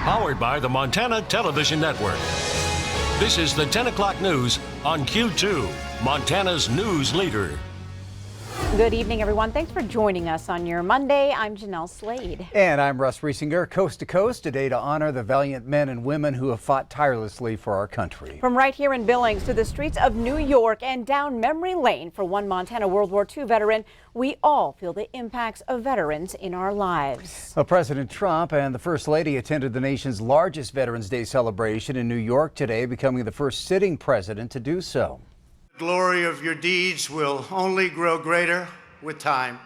Powered by the Montana Television Network. This is the 10 o'clock news on Q2, Montana's news leader. Good evening, everyone. Thanks for joining us on your Monday. I'm Jeanelle Slade. And I'm Russ Riesinger, coast to coast, today to honor the valiant men and women who have fought tirelessly for our country. From right here in Billings to the streets of New York and down memory lane for one Montana World War II veteran, we all feel the impacts of veterans in our lives. Well, President Trump and the First Lady attended the nation's largest Veterans Day celebration in New York today, becoming the first sitting president to do so. The glory of your deeds will only grow greater with time.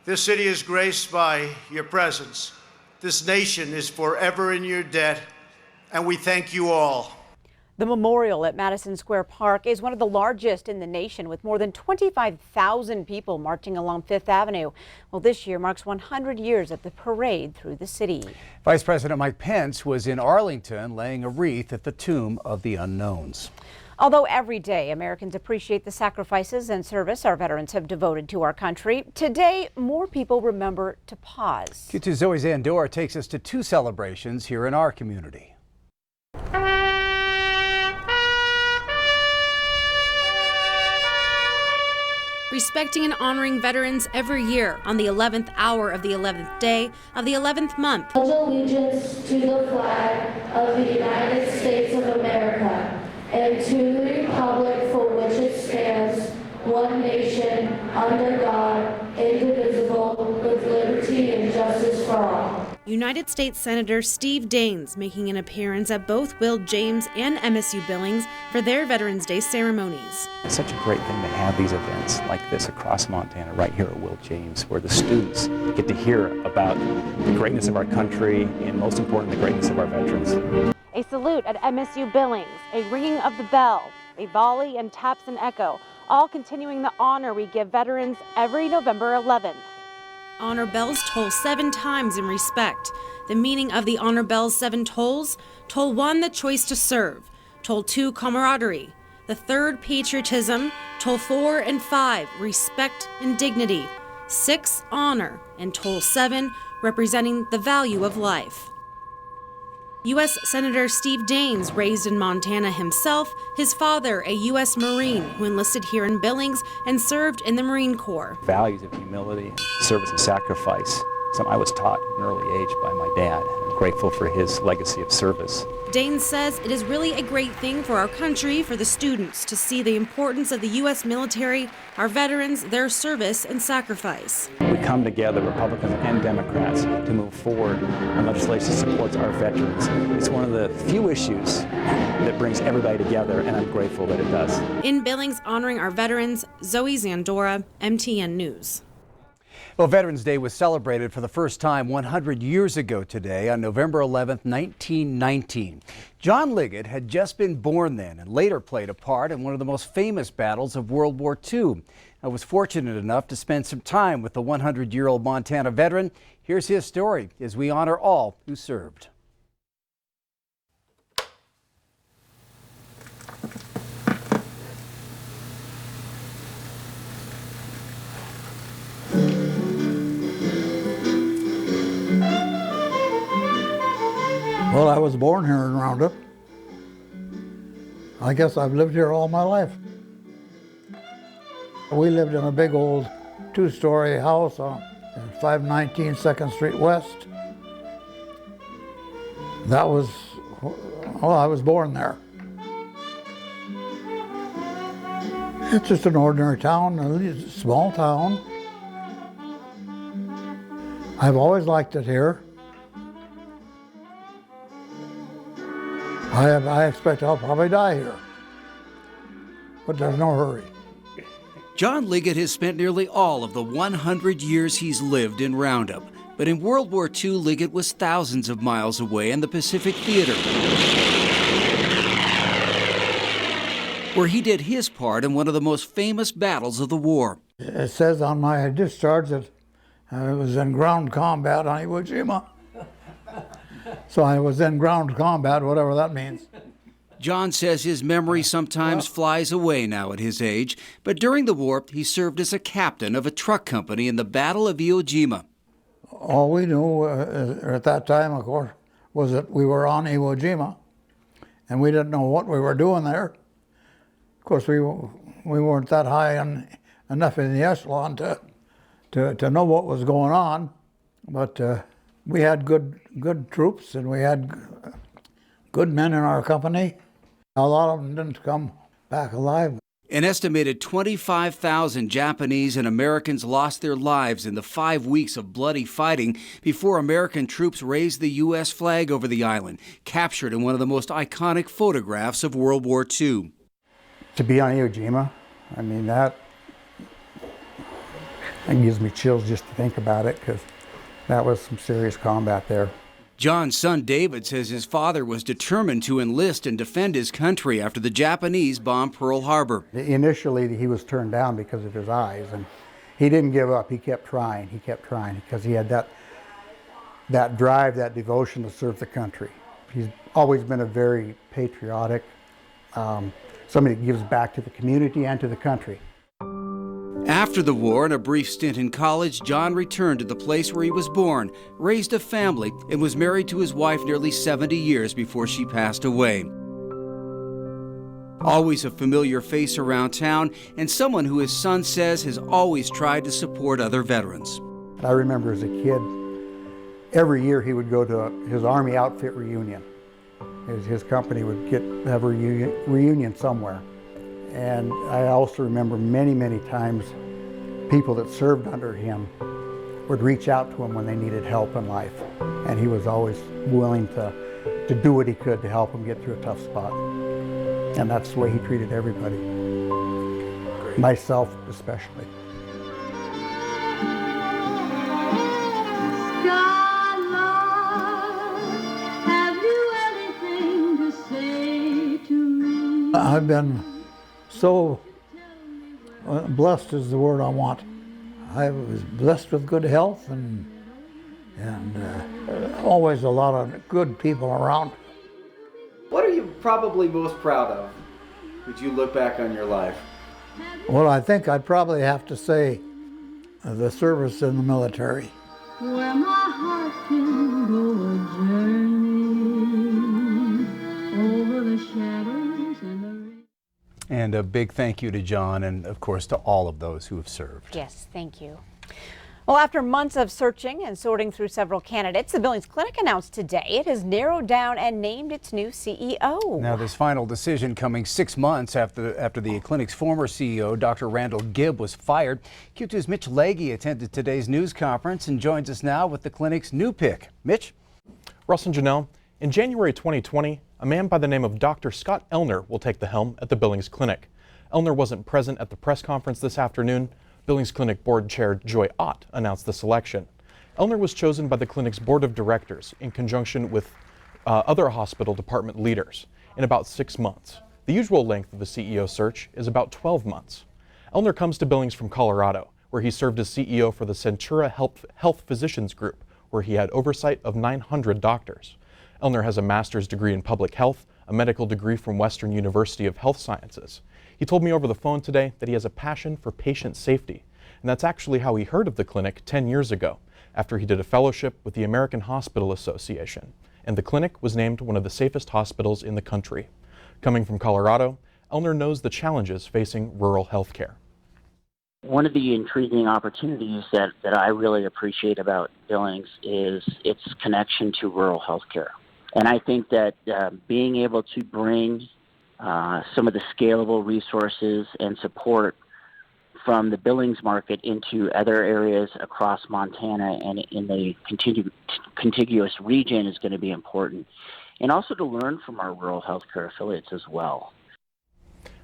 This city is graced by your presence. This nation is forever in your debt, and we thank you all. The memorial at Madison Square Park is one of the largest in the nation, with more than 25,000 people marching along Fifth Avenue. Well, this year marks 100 years of the parade through the city. Vice President Mike Pence was in Arlington laying a wreath at the Tomb of the Unknowns. Although every day Americans appreciate the sacrifices and service our veterans have devoted to our country, today more people remember to pause. Q2's Zoe Zandora takes us to two celebrations here in our community. Respecting and honoring veterans every year on the 11th hour of the 11th day of the 11th month. Pledge allegiance to the flag of the United States of America and to the republic for which it stands, one nation, under God, indivisible, with liberty and justice for all. United States Senator Steve Daines making an appearance at both Will James and MSU Billings for their Veterans Day ceremonies. It's such a great thing to have these events like this across Montana, right here at Will James, where the students get to hear about the greatness of our country and, most important, the greatness of our veterans. A salute at MSU Billings, a ringing of the bell, a volley and taps and echo, all continuing the honor we give veterans every November 11th. Honor bells toll 7 times in respect. The meaning of the honor bell's 7 tolls: toll 1, the choice to serve; toll 2, camaraderie; the 3rd, patriotism; toll 4 and 5, respect and dignity; 6, honor; and toll 7, representing the value of life. U.S. Senator Steve Daines, raised in Montana himself, his father a U.S. Marine who enlisted here in Billings and served in the Marine Corps. Values of humility, service, and sacrifice, something I was taught at an early age by my dad. I'm grateful for his legacy of service. Daines says it is really a great thing for our country, for the students, to see the importance of the U.S. military, our veterans, their service and sacrifice. We come together, Republicans and Democrats, to move forward on legislation that supports our veterans. It's one of the few issues that brings everybody together, and I'm grateful that it does. In Billings, honoring our veterans, Zoe Zandora, MTN News. Well, Veterans Day was celebrated for the first time 100 years ago today on November 11th, 1919. John Liggett had just been born then and later played a part in one of the most famous battles of World War II. I was fortunate enough to spend some time with the 100-year-old Montana veteran. Here's his story as we honor all who served. Well, I was born here in Roundup. I guess I've lived here all my life. We lived in a big old 2-story house on 519 2nd Street West. That was, well, I was born there. It's just an ordinary town, a small town. I've always liked it here. I expect I'll probably die here, but there's no hurry. John Liggett has spent nearly all of the 100 years he's lived in Roundup. But in World War II, Liggett was thousands of miles away in the Pacific Theater, where he did his part in one of the most famous battles of the war. It says on my discharge that I was in ground combat on Iwo Jima. So I was in ground combat, whatever that means. John says his memory sometimes flies away now at his age, but during the war, he served as a captain of a truck company in the Battle of Iwo Jima. All we knew at that time, of course, was that we were on Iwo Jima, and we didn't know what we were doing there. Of course, we weren't that high enough in the echelon to know what was going on, but we had good troops, and we had good men in our company. A lot of them didn't come back alive. An estimated 25,000 Japanese and Americans lost their lives in the 5 weeks of bloody fighting before American troops raised the U.S. flag over the island, captured in one of the most iconic photographs of World War II. To be on Iwo Jima, I mean, that gives me chills just to think about it, because that was some serious combat there. John's son David says his father was determined to enlist and defend his country after the Japanese bombed Pearl Harbor. Initially, he was turned down because of his eyes, and he didn't give up. He kept trying, because he had that drive, that devotion to serve the country. He's always been a very patriotic, somebody that gives back to the community and to the country. After the war and a brief stint in college, John returned to the place where he was born, raised a family, and was married to his wife nearly 70 years before she passed away. Always a familiar face around town, and someone who his son says has always tried to support other veterans. I remember as a kid, every year he would go to his Army outfit reunion. His company would have a reunion somewhere. And I also remember many times people that served under him would reach out to him when they needed help in life. And he was always willing to do what he could to help them get through a tough spot. And that's the way he treated everybody, myself especially. I've been so blessed is the word I want. I was blessed with good health and always a lot of good people around. What are you probably most proud of? Would you look back on your life? Well, I think I'd probably have to say the service in the military. Where my heart can go a journey over the shadows and the rain. And a big thank you to John and, of course, to all of those who have served. Yes, thank you. Well, after months of searching and sorting through several candidates, the Billings Clinic announced today it has narrowed down and named its new CEO. Now, this final decision coming 6 months after the clinic's former CEO, Dr. Randall Gibb, was fired. Q2's Mitch Legge attended today's news conference and joins us now with the clinic's new pick. Mitch? Russ and Jeanelle, in January 2020, a man by the name of Dr. Scott Ellner will take the helm at the Billings Clinic. Ellner wasn't present at the press conference this afternoon. Billings Clinic Board Chair Joy Ott announced the selection. Ellner was chosen by the clinic's board of directors in conjunction with other hospital department leaders in about 6 months. The usual length of the CEO search is about 12 months. Ellner comes to Billings from Colorado, where he served as CEO for the Centura Health Physicians Group, where he had oversight of 900 doctors. Ellner has a master's degree in public health, a medical degree from Western University of Health Sciences. He told me over the phone today that he has a passion for patient safety, and that's actually how he heard of the clinic 10 years ago, after he did a fellowship with the American Hospital Association, and the clinic was named one of the safest hospitals in the country. Coming from Colorado, Ellner knows the challenges facing rural health care. One of the intriguing opportunities that I really appreciate about Billings is its connection to rural health care. And I think that being able to bring some of the scalable resources and support from the Billings market into other areas across Montana and in the contiguous region is going to be important. And also to learn from our rural healthcare affiliates as well.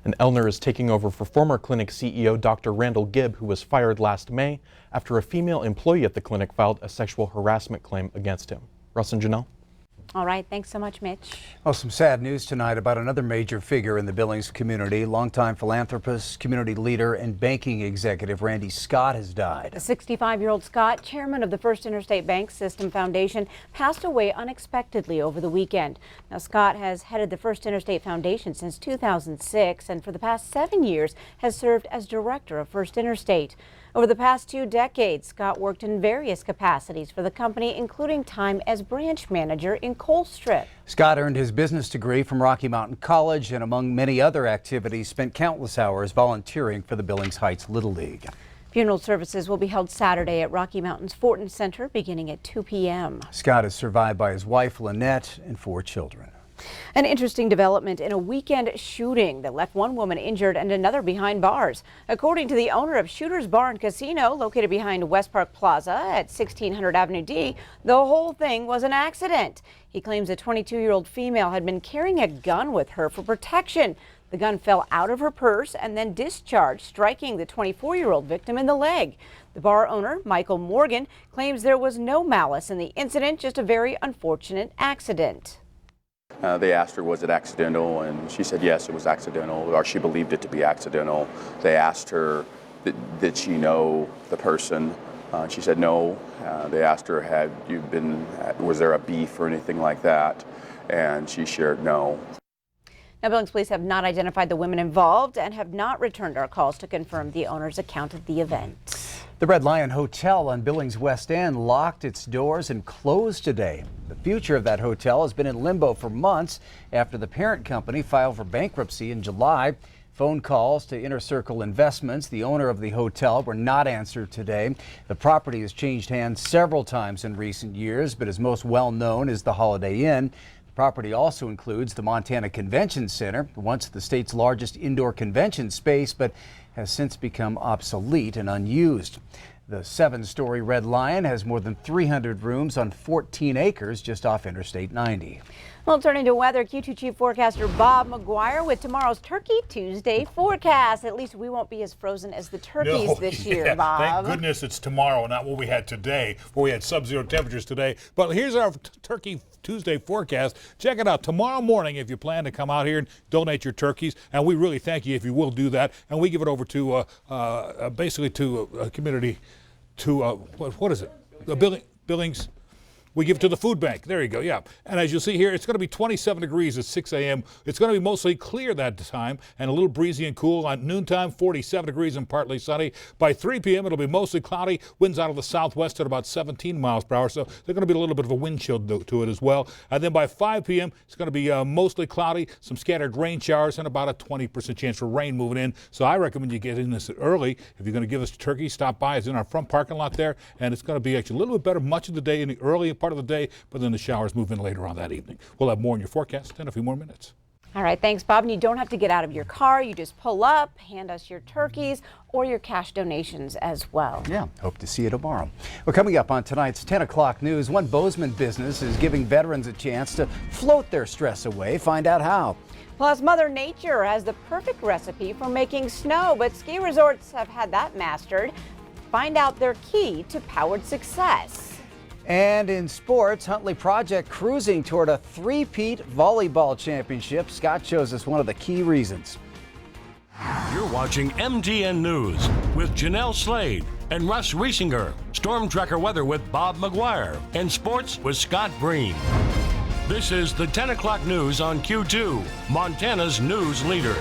And Ellner is taking over for former clinic CEO Dr. Randall Gibb, who was fired last May after a female employee at the clinic filed a sexual harassment claim against him. Russ and Jeanelle? All right, thanks so much, Mitch. Well, some sad news tonight about another major figure in the Billings community. Longtime philanthropist, community leader, and banking executive Randy Scott has died. The 65-year-old Scott, chairman of the First Interstate Bank System Foundation, passed away unexpectedly over the weekend. Now, Scott has headed the First Interstate Foundation since 2006 and for the past 7 years has served as director of First Interstate. Over the past 2 decades, Scott worked in various capacities for the company, including time as branch manager in Colstrip. Scott earned his business degree from Rocky Mountain College and, among many other activities, spent countless hours volunteering for the Billings Heights Little League. Funeral services will be held Saturday at Rocky Mountain's Fortin Center beginning at 2 p.m. Scott is survived by his wife, Lynette, and 4 children. An interesting development in a weekend shooting that left one woman injured and another behind bars. According to the owner of Shooter's Bar and Casino, located behind West Park Plaza at 1600 Avenue D, the whole thing was an accident. He claims a 22-year-old female had been carrying a gun with her for protection. The gun fell out of her purse and then discharged, striking the 24-year-old victim in the leg. The bar owner, Michael Morgan, claims there was no malice in the incident, just a very unfortunate accident. They asked her, was it accidental? And she said, yes, it was accidental, or she believed it to be accidental. They asked her, did she know the person? She said no. They asked her, was there a beef or anything like that? And she shared no. Now, Billings police have not identified the women involved and have not returned our calls to confirm the owner's account of the event. The Red Lion Hotel on Billings West End locked its doors and closed today. The future of that hotel has been in limbo for months after the parent company filed for bankruptcy in July. Phone calls to Inner Circle Investments, the owner of the hotel, were not answered today. The property has changed hands several times in recent years, but is most well known as the Holiday Inn. The property also includes the Montana Convention Center, once the state's largest indoor convention space, but has since become obsolete and unused. The 7-story Red Lion has more than 300 rooms on 14 acres just off Interstate 90. Well, turning to weather, Q2 Chief Forecaster Bob McGuire with tomorrow's Turkey Tuesday forecast. At least we won't be as frozen as the turkeys this year, Bob. Thank goodness it's tomorrow, not what we had today, where we had sub-zero temperatures today. But here's our Turkey Tuesday forecast. Check it out tomorrow morning if you plan to come out here and donate your turkeys, and we really thank you if you will do that. And we give it over to basically to a community, to what is it? The Billings. We give it to the food bank. There you go, yeah. And as you'll see here, it's going to be 27 degrees at 6 a.m. It's going to be mostly clear that time and a little breezy and cool. At noontime, 47 degrees and partly sunny. By 3 p.m., it'll be mostly cloudy. Winds out of the southwest at about 17 miles per hour. So there's going to be a little bit of a wind chill to it as well. And then by 5 p.m., it's going to be mostly cloudy, some scattered rain showers, and about a 20% chance for rain moving in. So I recommend you get in this early. If you're going to give us turkey, stop by. It's in our front parking lot there. And it's going to be actually a little bit better much of the day in the early part of the day, but then the showers move in later on that evening. We'll have more in your forecast in a few more minutes. All right, thanks, Bob. And you don't have to get out of your car. You just pull up, hand us your turkeys or your cash donations as well. Yeah, hope to see you tomorrow. Well, coming up on tonight's 10 o'clock news, one Bozeman business is giving veterans a chance to float their stress away. Find out how. Plus, Mother Nature has the perfect recipe for making snow, but ski resorts have had that mastered. Find out their key to powered success. And in sports, Huntley Project cruising toward a three-peat volleyball championship. Scott shows us one of the key reasons. You're watching MTN News with Jeanelle Slade and Russ Riesinger. Storm Tracker weather with Bob McGuire. And sports with Scott Breen. This is the 10 o'clock news on Q2, Montana's news leader.